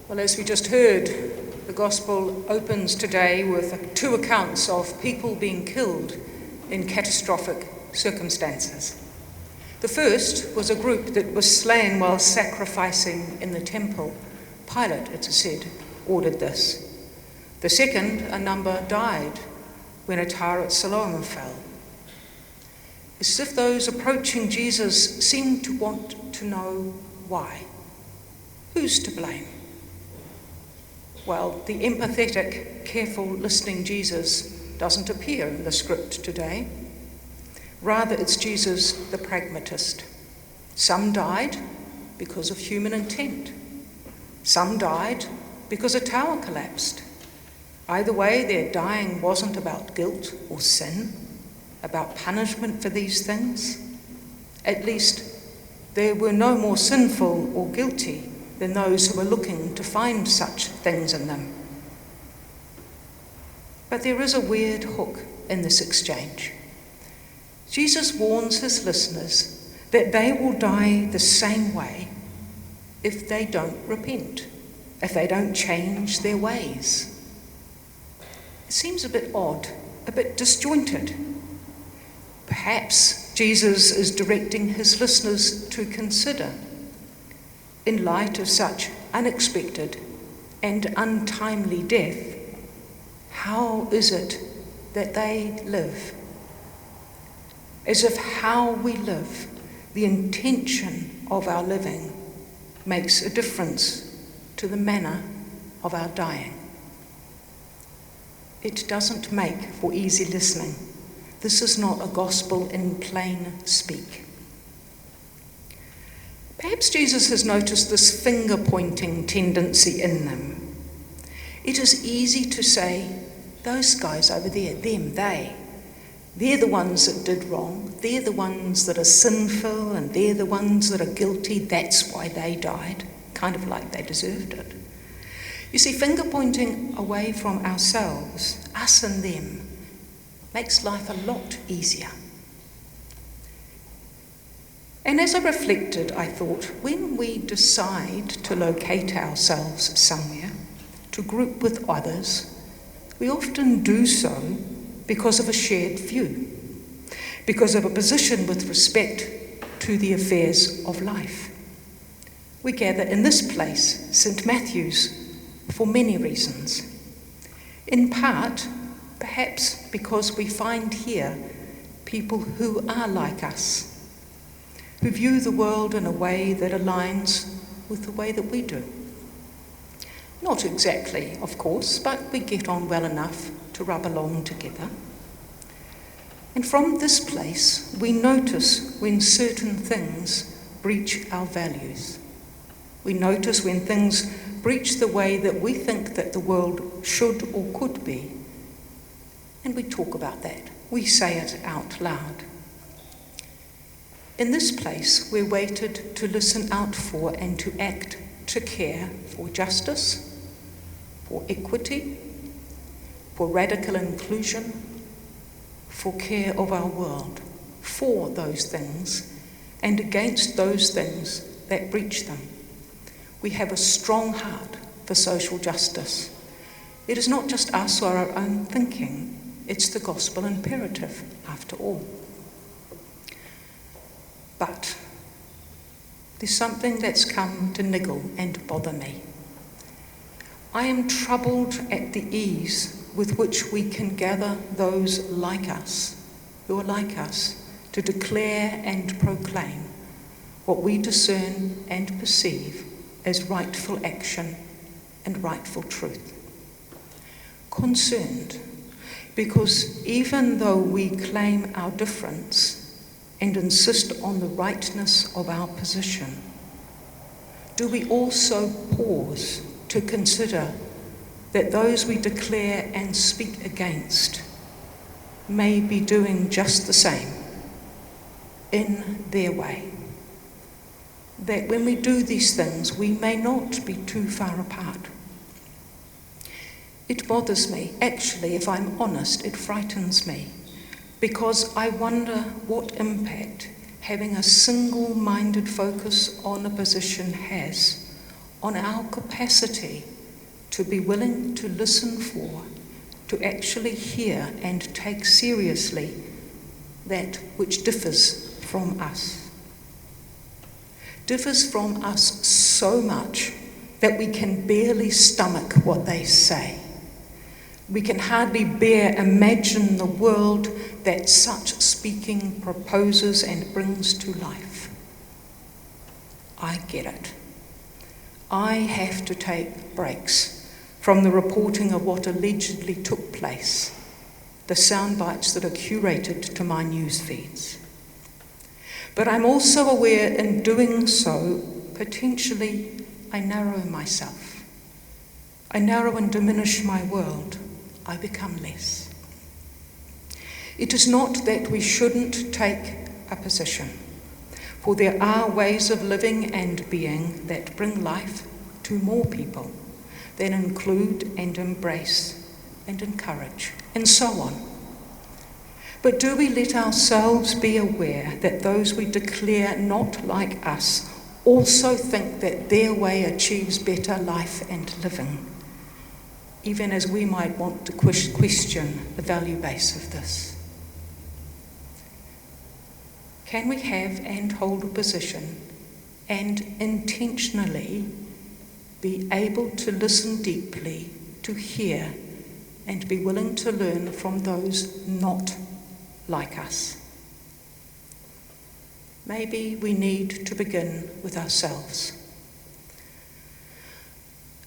Well, as we just heard, the Gospel opens today with two accounts of people being killed in catastrophic circumstances. The first was a group that was slain while sacrificing in the temple. Pilate, it is said, ordered this. The second, a number died when a tower at Siloam fell. It's as if those approaching Jesus seemed to want to know why. Who's to blame? Well, the empathetic, careful, listening Jesus doesn't appear in the script today. Rather, it's Jesus, the pragmatist. Some died because of human intent. Some died because a tower collapsed. Either way, their dying wasn't about guilt or sin, about punishment for these things. At least, they were no more sinful or guilty than those who were looking to find such things in them. But there is a weird hook in this exchange. Jesus warns his listeners that they will die the same way if they don't repent, if they don't change their ways. It seems a bit odd, a bit disjointed. Perhaps Jesus is directing his listeners to consider, in light of such unexpected and untimely death, how is it that they live? As if how we live, the intention of our living, makes a difference to the manner of our dying. It doesn't make for easy listening. This is not a gospel in plain speak. Perhaps Jesus has noticed this finger-pointing tendency in them. It is easy to say, those guys over there, them, they're the ones that did wrong, they're the ones that are sinful, and they're the ones that are guilty, that's why they died, kind of like they deserved it. You see, finger-pointing away from ourselves, us and them, makes life a lot easier. And as I reflected, I thought, when we decide to locate ourselves somewhere, to group with others, we often do so because of a shared view, because of a position with respect to the affairs of life. We gather in this place, St. Matthew's, for many reasons. In part, perhaps because we find here people who are like us, who view the world in a way that aligns with the way that we do. Not exactly, of course, but we get on well enough to rub along together. And from this place, we notice when certain things breach our values. We notice when things breach the way that we think that the world should or could be. And we talk about that. We say it out loud. In this place, we're waited to listen out for and to act, to care for justice, for equity, for radical inclusion, for care of our world, for those things, and against those things that breach them. We have a strong heart for social justice. It is not just us or our own thinking, it's the gospel imperative, after all. But there's something that's come to niggle and bother me. I am troubled at the ease with which we can gather those like us, who are like us, to declare and proclaim what we discern and perceive as rightful action and rightful truth. Concerned, because even though we claim our difference and insist on the rightness of our position, do we also pause to consider that those we declare and speak against may be doing just the same in their way? That when we do these things, we may not be too far apart. It bothers me, actually, if I'm honest, it frightens me, because I wonder what impact having a single-minded focus on a position has on our capacity to be willing to listen for, to actually hear and take seriously that which differs from us. Differs from us so much that we can barely stomach what they say. We can hardly bear imagine the world that such speaking proposes and brings to life. I get it. I have to take breaks from the reporting of what allegedly took place, the sound bites that are curated to my news feeds. But I'm also aware in doing so, potentially, I narrow myself. I narrow and diminish my world. I become less. It is not that we shouldn't take a position, for there are ways of living and being that bring life to more people, that include and embrace and encourage, and so on. But do we let ourselves be aware that those we declare not like us also think that their way achieves better life and living, even as we might want to question the value base of this? Can we have and hold a position and intentionally be able to listen deeply, to hear, and be willing to learn from those not like us? Maybe we need to begin with ourselves.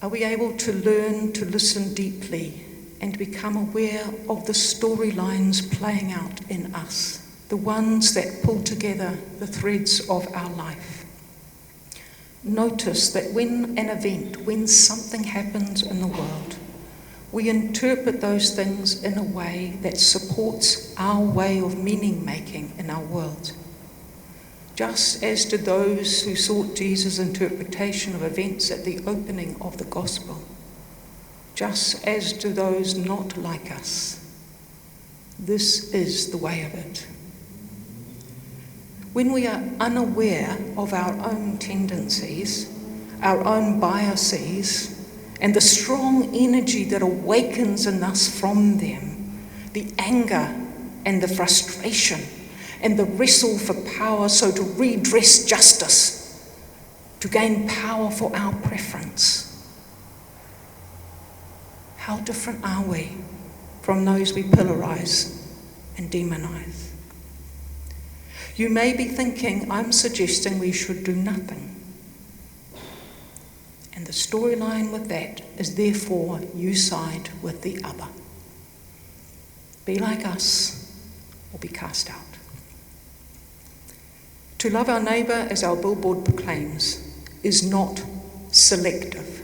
Are we able to learn to listen deeply and become aware of the storylines playing out in us, the ones that pull together the threads of our life? Notice that when something happens in the world, we interpret those things in a way that supports our way of meaning-making in our world. Just as did those who sought Jesus' interpretation of events at the opening of the gospel. Just as do those not like us. This is the way of it. When we are unaware of our own tendencies, our own biases, and the strong energy that awakens in us from them, the anger and the frustration and the wrestle for power, so to redress justice, to gain power for our preference. How different are we from those we pillarize and demonize? You may be thinking, I'm suggesting we should do nothing. And the storyline with that is therefore you side with the other. Be like us or be cast out. To love our neighbour, as our billboard proclaims, is not selective.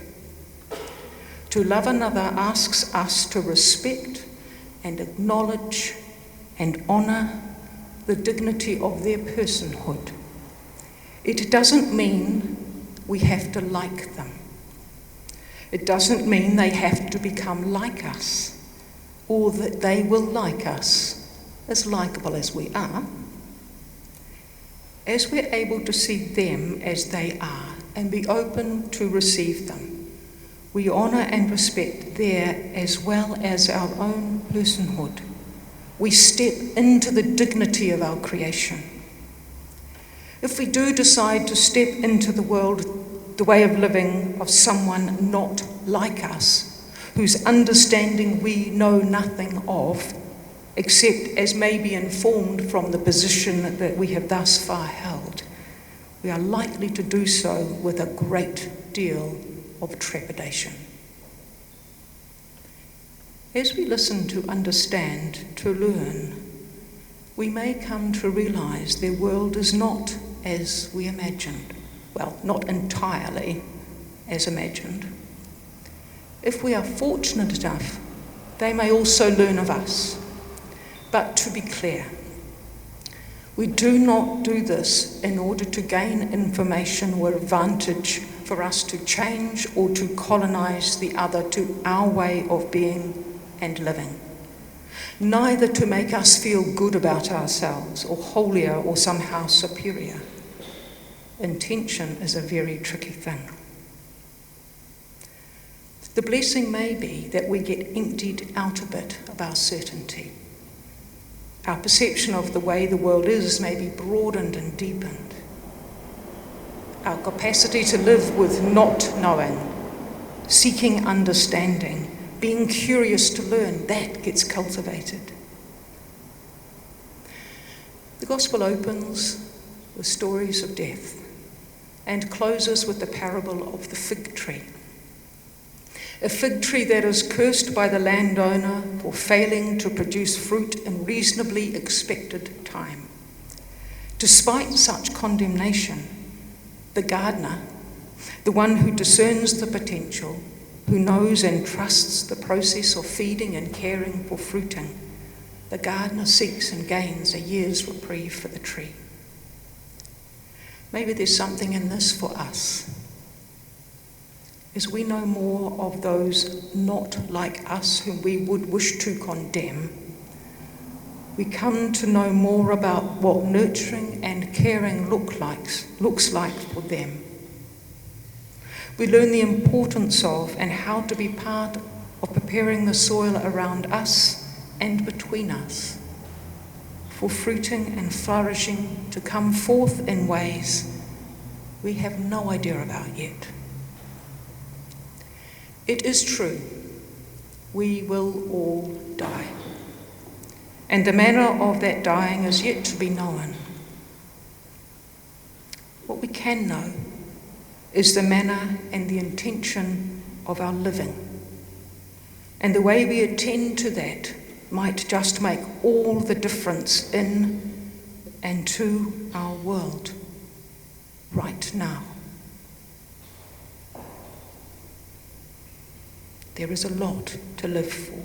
To love another asks us to respect and acknowledge and honour the dignity of their personhood. It doesn't mean we have to like them. It doesn't mean they have to become like us, or that they will like us, as likeable as we are. As we're able to see them as they are and be open to receive them, we honour and respect their as well as our own personhood. We step into the dignity of our creation. If we do decide to step into the world, the way of living of someone not like us, whose understanding we know nothing of, except as may be informed from the position that we have thus far held, we are likely to do so with a great deal of trepidation. As we listen to understand, to learn, we may come to realise their world is not as we imagined. Well, not entirely as imagined. If we are fortunate enough, they may also learn of us. But to be clear, we do not do this in order to gain information or advantage for us to change or to colonise the other to our way of being and living. Neither to make us feel good about ourselves or holier or somehow superior. Intention is a very tricky thing. The blessing may be that we get emptied out a bit of our certainty. Our perception of the way the world is may be broadened and deepened. Our capacity to live with not knowing, seeking understanding, being curious to learn, that gets cultivated. The Gospel opens with stories of death and closes with the parable of the fig tree. A fig tree that is cursed by the landowner for failing to produce fruit in reasonably expected time. Despite such condemnation, the gardener, the one who discerns the potential, who knows and trusts the process of feeding and caring for fruiting, the gardener seeks and gains a year's reprieve for the tree. Maybe there's something in this for us. As we know more of those not like us whom we would wish to condemn, we come to know more about what nurturing and caring looks like for them. We learn the importance of and how to be part of preparing the soil around us and between us for fruiting and flourishing to come forth in ways we have no idea about yet. It is true, we will all die, and the manner of that dying is yet to be known. What we can know is the manner and the intention of our living, and the way we attend to that might just make all the difference in and to our world right now. There is a lot to live for.